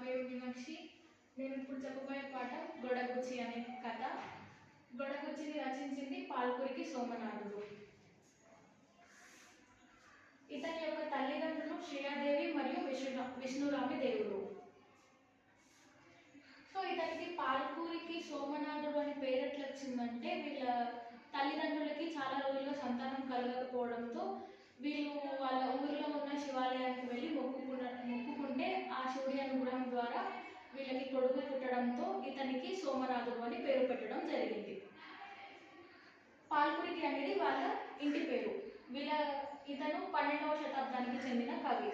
పేరు మీనాక్షి. నేను ఇప్పుడు చెప్పబోయే పాఠం గొడగుచ్చి అనే కథ. గొడగుచ్చిని రచించింది పాల్కురికి సోమనాథుడు. ఇతని యొక్క తల్లిదండ్రులు శ్రీయాదేవి మరియు విష్ణురామి దేవుడు. సో ఇతనికి పాల్కూరికి సోమనాథుడు అని పేరు ఎట్లా వచ్చిందంటే, వీళ్ళ తల్లిదండ్రులకి చాలా రోజులుగా సంతానం కలగకపోవడంతో వీళ్ళు వాళ్ళ ఊరిలో ఉన్న శివాలయానికి వెళ్ళి మొక్కుకుంటే ఆ శివుడి అనుగ్రహం ద్వారా వీళ్ళకి కొడుకు పుట్టడంతో ఇతనికి సోమనాథుడు అని పేరు పెట్టడం జరిగింది. పాల్కురికి అనేది వాళ్ళ ఇంటి పేరు. ఇతను 12వ శతాబ్దానికి చెందిన కవి.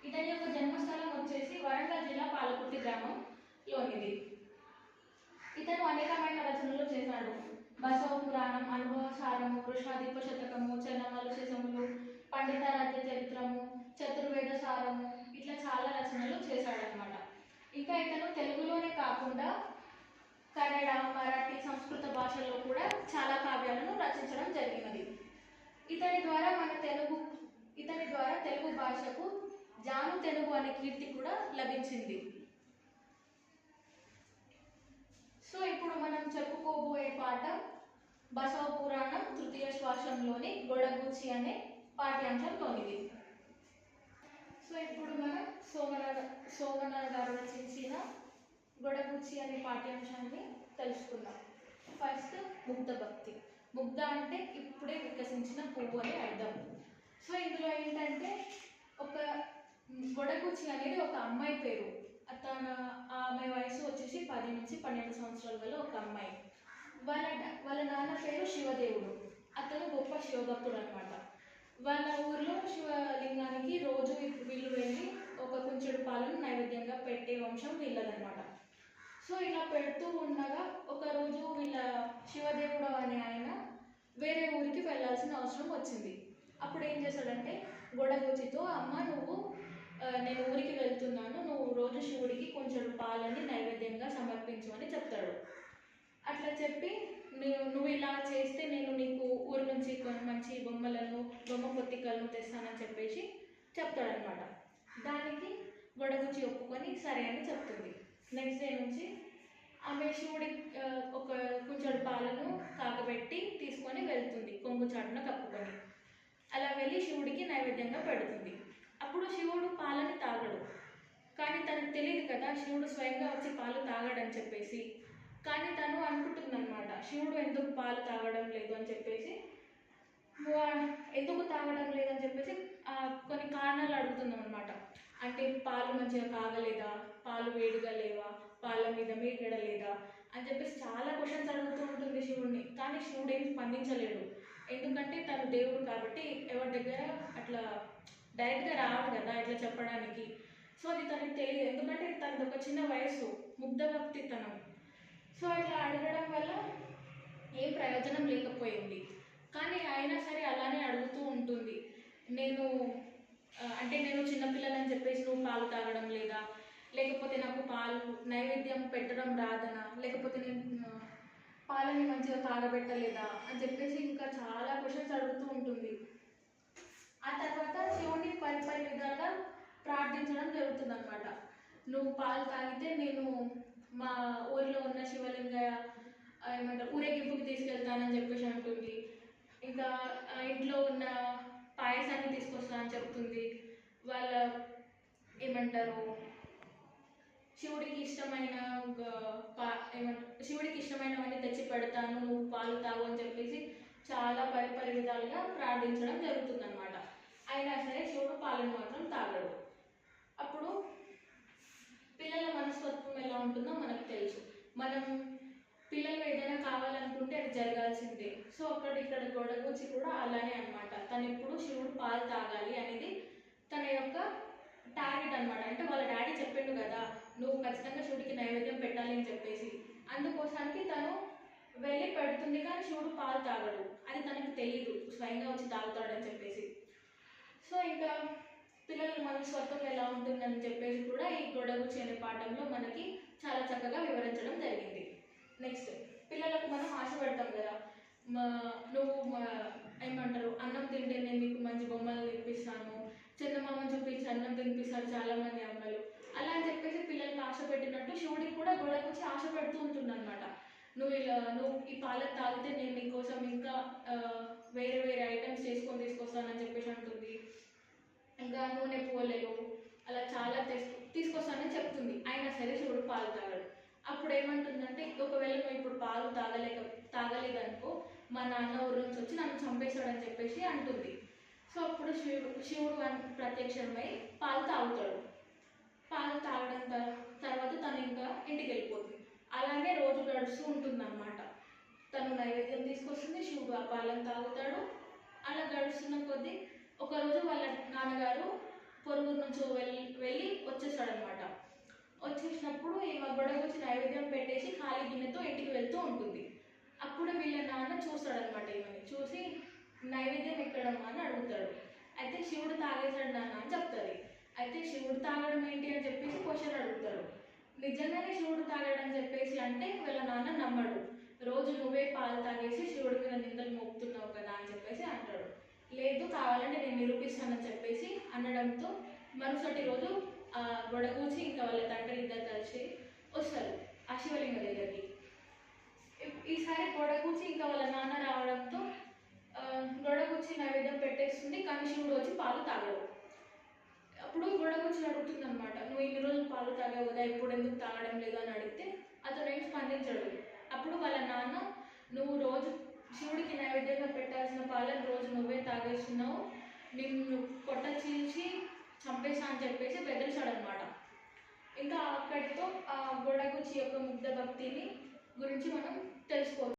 ఇతని యొక్క జన్మస్థలం వచ్చేసి వరంగల్ జిల్లా పాలకుర్తి గ్రామంలోనిది. ఇతను అనేకమైన రచనలు చేశాడు. బసవ పురాణం, అనుభవసారము, వృషాదీప శతకము, చెన్నమల్లు శశములు, పండితారాధ్య చరిత్రము, చతుర్వేద సారము, ఇట్లా చాలా రచనలు చేశాడనమాట. ఇంకా ఇతను తెలుగులోనే కాకుండా కన్నడ, మరాఠీ, సంస్కృత భాషల్లో కూడా చాలా కావ్యాలను రచించడం జరిగినది. ఇతని ద్వారా తెలుగు భాషకు జాను తెలుగు అనే కీర్తి కూడా లభించింది. సో ఇప్పుడు మనం చెప్పుకోబోయే పాఠం బసవ పురాణం తృతీయ శ్వాసంలోని గొడగుచ్చి అనే పాఠ్యాంశంలోనిది. సో ఇప్పుడు మనం సోమనాథ్ గారు రచించిన గొడగుచ్చి అనే పాఠ్యాంశాన్ని తెలుసుకుందాం. ఫస్ట్ ముగ్ధ భక్తి. ముగ్ధ అంటే ఇప్పుడే వికసించిన పువ్వు అని అర్థం. సో ఇందులో ఏంటంటే, ఒక గొడగుచ్చి అనేది ఒక అమ్మాయి పేరు. ఆమె వయసు వచ్చేసి 10 నుంచి 12 సంవత్సరాల గల ఒక అమ్మాయి. వాళ్ళ నాన్న పేరు శివదేవుడు. అతను గొప్ప శివభక్తుడు అనమాట. వాళ్ళ ఊరిలో శివలింగానికి రోజు వీళ్ళు వెళ్ళి ఒక కుంచెడు పాలను నైవేద్యంగా పెట్టే వంశం వీళ్ళదనమాట. సో ఇలా పెడుతూ ఉండగా ఒకరోజు వీళ్ళ శివదేవుడు అనే ఆయన వేరే ఊరికి వెళ్ళాల్సిన అవసరం వచ్చింది. అప్పుడు ఏం చేశాడంటే, గొడగుచ్చితో, అమ్మ నేను ఊరికి వెళ్తున్నాను, నువ్వు రోజు శివుడికి కొంచెం పాలని నైవేద్యంగా సమర్పించు అని చెప్తాడు. అట్లా చెప్పి, నువ్వు ఇలా చేస్తే నేను నీకు ఊరి నుంచి మంచి బొమ్మ పొత్తికలను తెస్తానని చెప్పేసి చెప్తాడనమాట. దానికి గొడగుచ్చి ఒప్పుకొని సరే అని చెప్తుంది. నెక్స్ట్ డే నుంచి ఆమె శివుడి ఒక కొంచెం పాలను కాగబెట్టి తీసుకొని వెళ్తుంది, కొంగు చాటున కప్పుకొని. అలా వెళ్ళి శివుడికి నైవేద్యంగా పెడుతుంది. అప్పుడు శివుడు పాలని తాగడు. కానీ తనకు తెలియదు కదా శివుడు స్వయంగా వచ్చి పాలు తాగడని చెప్పేసి. కానీ తను అనుకుంటుందన్నమాట, శివుడు ఎందుకు పాలు తాగడం లేదు అని చెప్పేసి. ఎందుకు తాగడం లేదని చెప్పేసి కొన్ని కారణాలు అడుగుతుందన్నమాట. అంటే పాలు మంచిగా కాగలేదా, పాలు వేడిగా లేవా, పాల మీద మీగడ లేదా అని చెప్పేసి చాలా క్వశ్చన్స్ అడుగుతూ ఉంటుంది శివుడిని. కానీ శివుడు ఏం స్పందించలేడు. ఎందుకంటే తను దేవుడు కాబట్టి ఎవరి దగ్గర అట్లా డైరెక్ట్గా రావడు కదా ఇట్లా చెప్పడానికి. సో అది తనకు తెలియదు, ఎందుకంటే తనది ఒక చిన్న వయసు, ముగ్ధ భక్తితనం. సో అట్లా అడగడం వల్ల ఏం ప్రయోజనం లేకపోయింది. కానీ అయినా సరే అలానే అడుగుతూ ఉంటుంది. నేను చిన్నపిల్లలని చెప్పేసి నువ్వు పాలు తాగడం లేదా, లేకపోతే నాకు పాలు నైవేద్యం పెట్టడం రాదనా, లేకపోతే నేను పాలని మంచిగా తాగబెట్టలేదా అని చెప్పేసి ఇంకా చాలా క్వశ్చన్స్ అడుగుతూ ఉంటుంది. ఆ తర్వాత శివుడిని పరి విధాలుగా ప్రార్థించడం జరుగుతుంది అనమాట. నువ్వు పాలు తాగితే నేను మా ఊరిలో ఉన్న శివలింగ ఊరేగింపుకి తీసుకెళ్తానని చెప్పేసి అంటుంది. ఇంకా ఇంట్లో ఉన్న పాయసాన్ని తీసుకొస్తానని చెప్తుంది. వాళ్ళ శివుడికి ఇష్టమైనవన్నీ తెచ్చి పెడతాను, నువ్వు పాలు తాగు అని చెప్పేసి చాలా పరి విధాలుగా ప్రార్థించడం జరుగుతుంది అనమాట. అయినా సరే శివుడు పాలను మాత్రం తాగడు. అప్పుడు పిల్లల మనస్తత్వం ఎలా ఉంటుందో మనకు తెలుసు. మనం పిల్లలు ఏదైనా కావాలనుకుంటే అది జరగాల్సిందే. సో ఇక్కడ గొడగుచ్చి కూడా అలానే అనమాట. తను ఎప్పుడు శివుడు పాలు తాగాలి అనేది తన యొక్క టార్గెట్ అనమాట. అంటే వాళ్ళ డాడీ చెప్పిండు కదా నువ్వు ఖచ్చితంగా శివుడికి నైవేద్యం పెట్టాలి అని చెప్పేసి. అందుకోసానికి తను వెళ్ళి పెడుతుంది, కానీ శివుడు పాలు తాగడు. అది తనకు తెలియదు స్వయంగా వచ్చి తాగుతాడని చెప్పేసి. సో ఇంకా పిల్లల మనస్తత్వం ఎలా ఉంటుందని చెప్పేసి కూడా ఈ గొడగుచ్చి అనే పాఠంలో మనకి చాలా చక్కగా వివరించడం జరిగింది. నెక్స్ట్, పిల్లలకు మనం ఆశ పెడతాం కదా, నువ్వు అన్నం తింటే నేను మీకు మంచి బొమ్మలు తినిపిస్తాను, చందమామని చూపించి అన్నం తినిపిస్తారు చాలామంది అమ్మలు. అలా అని చెప్పేసి వచ్చి ఆశ పెడుతూ ఉంటుందన్నమాట. నువ్వు ఈ పాలకు తాగితే నేను నీకోసం ఇంకా వేరే వేరే ఐటమ్స్ చేసుకొని తీసుకొస్తానని చెప్పేసి అంటుంది. ఇంకా నూనె పోలేలు అలా చాలా తీసుకొస్తానని చెప్తుంది. అయినా సరే శివుడు పాలు తాగడు. అప్పుడు ఏమంటుందంటే, ఒకవేళ నువ్వు ఇప్పుడు పాలు తాగలేదనుకో మా నాన్న ఊరు నుంచి వచ్చి నన్ను చంపేశాడని చెప్పేసి అంటుంది. సో అప్పుడు శివుడు ప్రత్యక్షమై పాలు తాగుతాడు. పాలు తాగడం తర్వాత తను ఇంకా ఇంటికి వెళ్ళిపోతుంది. అలాగే రోజు గడుస్తూ ఉంటుందన్నమాట. తను నైవేద్యం తీసుకొస్తుంది, శివుడు ఆ పాలను తాగుతాడు. అలా గడుస్తున్న కొద్దీ ఒకరోజు వాళ్ళ నాన్నగారు పొరుగు నుంచి వెళ్ళి వచ్చేస్తాడనమాట. వచ్చేసినప్పుడు ఈమె గొడగొచ్చి నైవేద్యం పెట్టేసి ఖాళీ గిన్నెతో ఇంటికి వెళ్తూ ఉంటుంది. అప్పుడు వీళ్ళ నాన్న చూస్తాడనమాట. ఈమెని చూసి నైవేద్యం ఎక్కడమ్మా అని అడుగుతాడు. అయితే శివుడు తాగేశాడు నాన్న అని చెప్తుంది. అయితే శివుడు తాగడం ఏంటి అని చెప్పేసి క్వశ్చన్ అడుగుతాడు. నిజంగానే శివుడు తాగాడని చెప్పేసి అంటే వీళ్ళ నాన్న నమ్మడు. రోజు నువ్వే పాలు తాగేసి శివుడి మీద నిందలు మోపుతున్నావు కదా అని చెప్పేసి అంటాడు. లేదు, కావాలంటే నేను నిరూపిస్తానని చెప్పేసి అనడంతో మరుసటి రోజు గొడగూచి ఇంకా వాళ్ళ తండ్రి ఇద్దరు కలిసి వస్తారు ఆ శివలింగ దగ్గరికి. ఈసారి గొడగూచి ఇంకా వాళ్ళ నాన్న రావడంతో గొడగూచి నైవేద్యం పెట్టేస్తుంది, కానీ శివుడు వచ్చి పాలు తాగడు. అప్పుడు గొడగూచి అడుగుతుంది అనమాట, నువ్వు ఇన్ని రోజులు పాలు తాగావు కదా, ఇప్పుడు ఎందుకు తాగడం లేదు అని అడిగితే అతను ఏం స్పందించడు. అప్పుడు వాళ్ళ నాన్న, నువ్వు రోజు శివుడికి నైవేద్యంగా పెట్టాల్సిన పాలను రోజు నువ్వే తాగేస్తున్నావు, నిన్ను పొట్ట చీల్చి చంపేసా అని చెప్పేసి బెదిరించాడనమాట. ఇంకా అక్కడితో ఆ గొడగూచి యొక్క ముగ్ధ భక్తిని గురించి మనం తెలుసుకోవచ్చు.